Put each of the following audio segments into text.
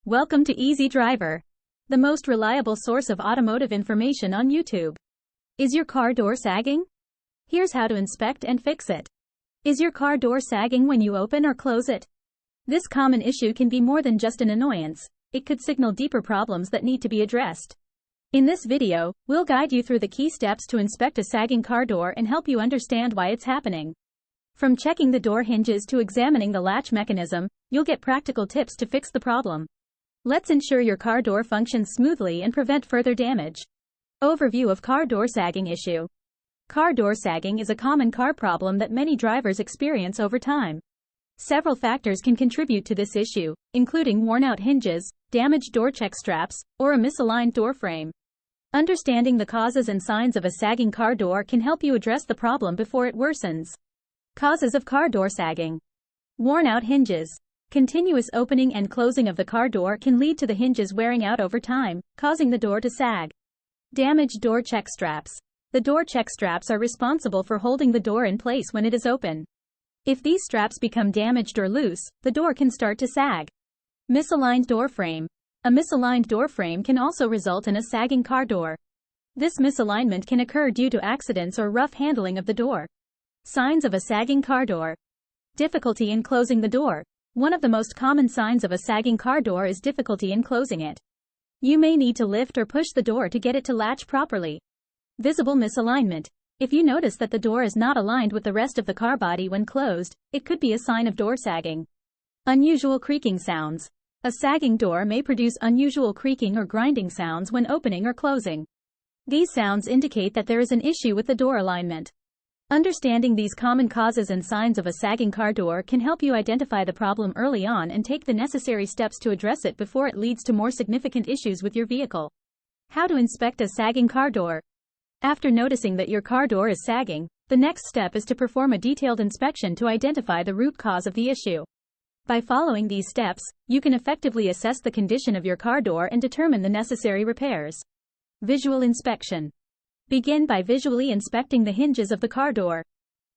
Welcome to Easy Driver, the most reliable source of automotive information on YouTube. Is your car door sagging? Here's how to inspect and fix it. Is your car door sagging when you open or close it? This common issue can be more than just an annoyance. It could signal deeper problems that need to be addressed. In this video, we'll guide you through the key steps to inspect a sagging car door and help you understand why it's happening. From checking the door hinges to examining the latch mechanism, you'll get practical tips to fix the problem. Let's ensure your car door functions smoothly and prevent further damage. Overview of car door sagging issue. Car door sagging is a common car problem that many drivers experience over time. Several factors can contribute to this issue, including worn-out hinges, damaged door check straps, or a misaligned door frame. Understanding the causes and signs of a sagging car door can help you address the problem before it worsens. Causes of car door sagging. Worn-out hinges. Continuous opening and closing of the car door can lead to the hinges wearing out over time, causing the door to sag. Damaged door check straps. The door check straps are responsible for holding the door in place when it is open. If these straps become damaged or loose, the door can start to sag. Misaligned door frame. A misaligned door frame can also result in a sagging car door. This misalignment can occur due to accidents or rough handling of the door. Signs of a sagging car door. Difficulty in closing the door. One of the most common signs of a sagging car door is difficulty in closing it. You may need to lift or push the door to get it to latch properly. Visible misalignment. If you notice that the door is not aligned with the rest of the car body when closed, it could be a sign of door sagging. Unusual creaking sounds. A sagging door may produce unusual creaking or grinding sounds when opening or closing. These sounds indicate that there is an issue with the door alignment. Understanding these common causes and signs of a sagging car door can help you identify the problem early on and take the necessary steps to address it before it leads to more significant issues with your vehicle. How to inspect a sagging car door. After noticing that your car door is sagging, the next step is to perform a detailed inspection to identify the root cause of the issue. By following these steps, you can effectively assess the condition of your car door and determine the necessary repairs. Visual inspection. Begin by visually inspecting the hinges of the car door.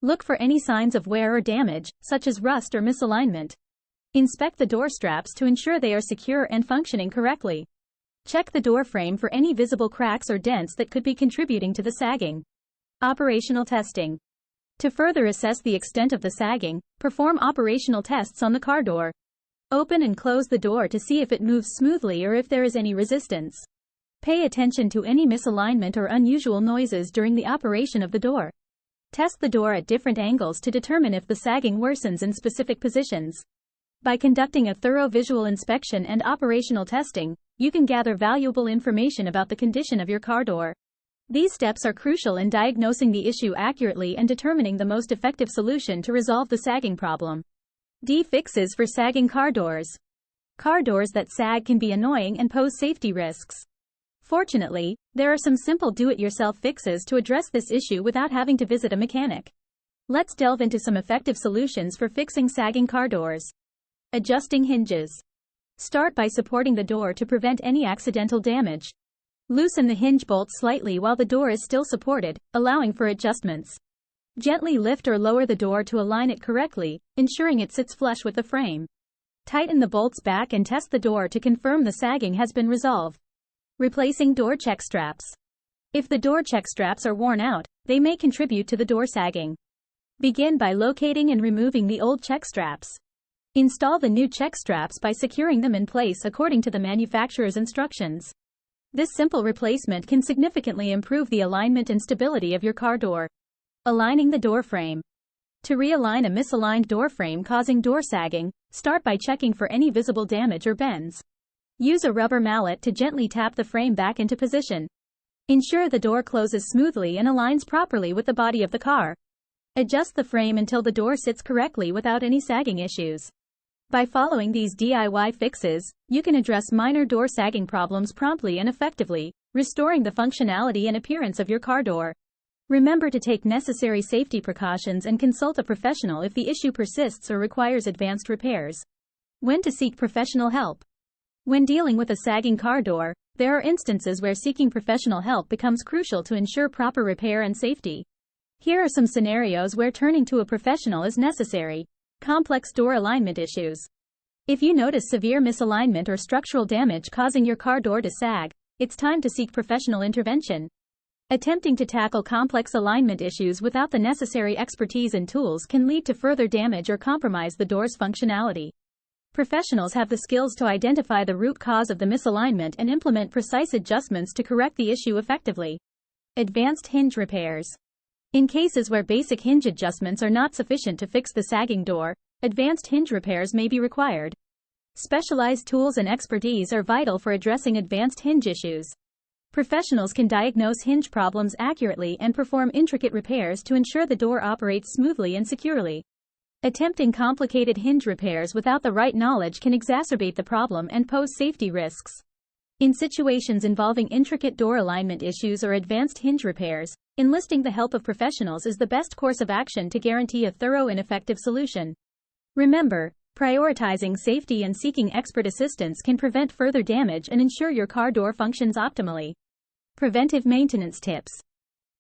Look for any signs of wear or damage, such as rust or misalignment. Inspect the door straps to ensure they are secure and functioning correctly. Check the door frame for any visible cracks or dents that could be contributing to the sagging. Operational testing. To further assess the extent of the sagging, perform operational tests on the car door. Open and close the door to see if it moves smoothly or if there is any resistance. Pay attention to any misalignment or unusual noises during the operation of the door. Test the door at different angles to determine if the sagging worsens in specific positions. By conducting a thorough visual inspection and operational testing, you can gather valuable information about the condition of your car door. These steps are crucial in diagnosing the issue accurately and determining the most effective solution to resolve the sagging problem. Fixes for sagging car doors. Car doors that sag can be annoying and pose safety risks. Fortunately, there are some simple do-it-yourself fixes to address this issue without having to visit a mechanic. Let's delve into some effective solutions for fixing sagging car doors. Adjusting hinges. Start by supporting the door to prevent any accidental damage. Loosen the hinge bolt slightly while the door is still supported, allowing for adjustments. Gently lift or lower the door to align it correctly, ensuring it sits flush with the frame. Tighten the bolts back and test the door to confirm the sagging has been resolved. Replacing door check straps. If the door check straps are worn out, they may contribute to the door sagging. Begin by locating and removing the old check straps. Install the new check straps by securing them in place according to the manufacturer's instructions. This simple replacement can significantly improve the alignment and stability of your car door. Aligning the door frame. To realign a misaligned door frame causing door sagging, start by checking for any visible damage or bends. Use a rubber mallet to gently tap the frame back into position. Ensure the door closes smoothly and aligns properly with the body of the car. Adjust the frame until the door sits correctly without any sagging issues. By following these DIY fixes, you can address minor door sagging problems promptly and effectively, restoring the functionality and appearance of your car door. Remember to take necessary safety precautions and consult a professional if the issue persists or requires advanced repairs. When to seek professional help. When dealing with a sagging car door, there are instances where seeking professional help becomes crucial to ensure proper repair and safety. Here are some scenarios where turning to a professional is necessary. Complex door alignment issues. If you notice severe misalignment or structural damage causing your car door to sag, it's time to seek professional intervention. Attempting to tackle complex alignment issues without the necessary expertise and tools can lead to further damage or compromise the door's functionality. Professionals have the skills to identify the root cause of the misalignment and implement precise adjustments to correct the issue effectively. Advanced hinge repairs. In cases where basic hinge adjustments are not sufficient to fix the sagging door, advanced hinge repairs may be required. Specialized tools and expertise are vital for addressing advanced hinge issues. Professionals can diagnose hinge problems accurately and perform intricate repairs to ensure the door operates smoothly and securely. Attempting complicated hinge repairs without the right knowledge can exacerbate the problem and pose safety risks. In situations involving intricate door alignment issues or advanced hinge repairs, enlisting the help of professionals is the best course of action to guarantee a thorough and effective solution. Remember, prioritizing safety and seeking expert assistance can prevent further damage and ensure your car door functions optimally. Preventive maintenance tips.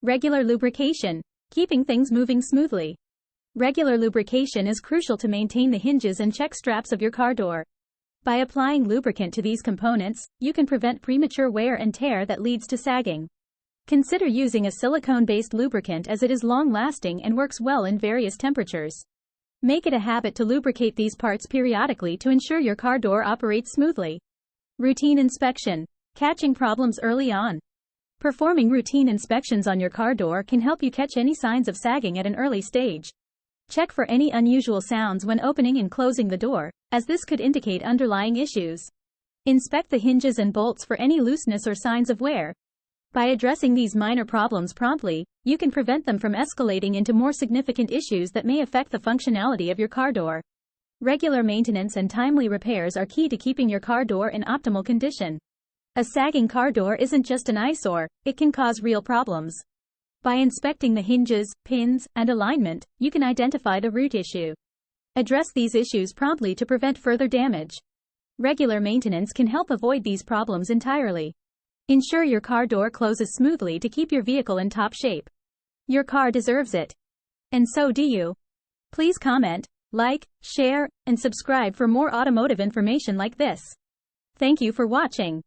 Regular lubrication, keeping things moving smoothly. Regular lubrication is crucial to maintain the hinges and check straps of your car door. By applying lubricant to these components, you can prevent premature wear and tear that leads to sagging. Consider using a silicone-based lubricant as it is long-lasting and works well in various temperatures. Make it a habit to lubricate these parts periodically to ensure your car door operates smoothly. Routine inspection. Catching problems early on. Performing routine inspections on your car door can help you catch any signs of sagging at an early stage. Check for any unusual sounds when opening and closing the door, as this could indicate underlying issues. Inspect the hinges and bolts for any looseness or signs of wear. By addressing these minor problems promptly, you can prevent them from escalating into more significant issues that may affect the functionality of your car door. Regular maintenance and timely repairs are key to keeping your car door in optimal condition. A sagging car door isn't just an eyesore, it can cause real problems. By inspecting the hinges, pins, and alignment, you can identify the root issue. Address these issues promptly to prevent further damage. Regular maintenance can help avoid these problems entirely. Ensure your car door closes smoothly to keep your vehicle in top shape. Your car deserves it. And so do you. Please comment, like, share, and subscribe for more automotive information like this. Thank you for watching.